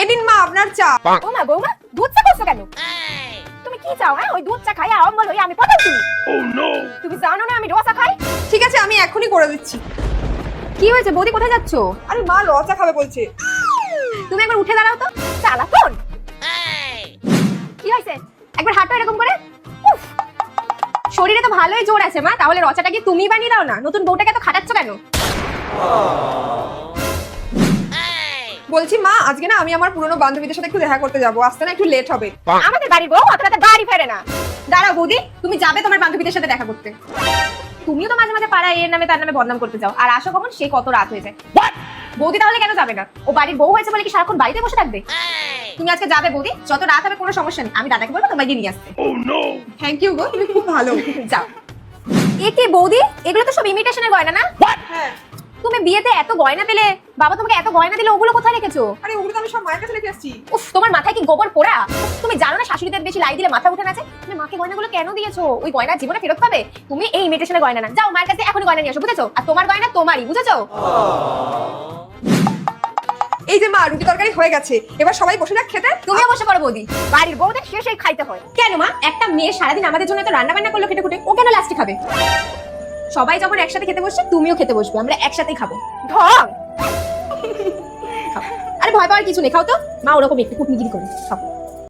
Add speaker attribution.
Speaker 1: এদিন মা আপনার চা।
Speaker 2: ও মা বৌমা দুধ চা করছো কেন? তুমি কি চাও? হ্যাঁ ওই দুধ চা খাই অম্বল হই আমি পটাই তুমি। তুমি জানো না আমি রসা খাই?
Speaker 1: ঠিক আছে আমি এখনই করে দিচ্ছি।
Speaker 2: কি হয়েছে বৌদি, কোথায় যাচ্ছো?
Speaker 1: আরে মা লচা খাবে বলছে।
Speaker 2: তুমি একবার উঠে দাঁড়াও তো। চালা ফোন। কি হয়েছে? একবার হাঁটো এরকম করে। উফ, শরীরে তো ভালোই জোর আছে মা, তাহলে রচাটা কি তুমি বানিয়ে দাও না? নতুন বউটাকে এত খাটাচ্ছ কেন?
Speaker 1: বলছি মা আজকে না আমি আমার পুরনো বান্ধবীদের সাথে একটু দেখা করতে যাবো, আসতে না একটু লেট হবে।
Speaker 2: আমাদের বাড়ির বউ আপনাদের বাড়ি ফেরে না।
Speaker 1: দাঁড়াও বৌদি, তুমি যাবে তোমার বান্ধবীদের সাথে দেখা করতে।
Speaker 2: তুমিও তো মাঝে মাঝে পাড়ায় এর নামে তার নামে বদনাম করতে যাও, আর আসো কখন সে কত রাত হয়ে যায়। বৌদি তাহলে কেন যাবে না? ও বাড়ির বউ হয়েছে বলে কি সারাক্ষণ বাড়িতে বসে থাকবে? তুমি আজকে যাবে বৌদি, যত রাত হবে কোনো সমস্যা নেই, আমি দাদাকে বলবো তোমাকে নিয়ে আসতে।
Speaker 1: থ্যাংক ইউ গো, তুমি খুব ভালো।
Speaker 2: যাও। এ কি বৌদি, এগুলো তো সব ইমিটেশনের গয়না না?
Speaker 1: হ্যাঁ।
Speaker 2: তুমি বিয়েতে এত গয়না পেলে, বাবা তোমাকে এত গয়না দিলে, ওগুলো কোথায় রেখেছো?
Speaker 1: আরে ওগুলো তো আমি সব মায়ের কাছে রেখে আসছি।
Speaker 2: উফ, তোমার মাথায় কি গোবর পোড়া? তুমি জানো না শাশুড়িদের বেশি লাই দিলে মাথা উঠে নাচে? তুমি মাকে গয়নাগুলো কেন দিয়েছো? ওই গয়না জীবনে ফেরত পাবে? তুমি এই ইমিটেশনের গয়না না, যাও মায়ের কাছে এখনই গয়না নিয়ে আসো, বুঝেছো? আর তোমার গয়না তোমারই, বুঝেছো?
Speaker 1: এই যে মা রুটি তরকারি হয়ে গেছে, এবার সবাই বসে যাক খেতে।
Speaker 2: তুমিও বসে পড়ো বৌদি, বাড়ির বউদের শেষেই খাইতে হয়। কেন মা, একটা মেয়ে সারাদিন আমাদের জন্য তো রান্না বান্না করলো খেটে খুঁটে, ও কেন লাস্টে খাবে? সবাই যখন একসাথে খেতে বসছে তুমিও খেতে বসবে, আমরা একসাথেই খাবো। ঢং। খাও। আরে ভয় পাওয়ার কিছু নেই, খাও তো। মা ওরকম একটু কুটমিগিরি করে খাও।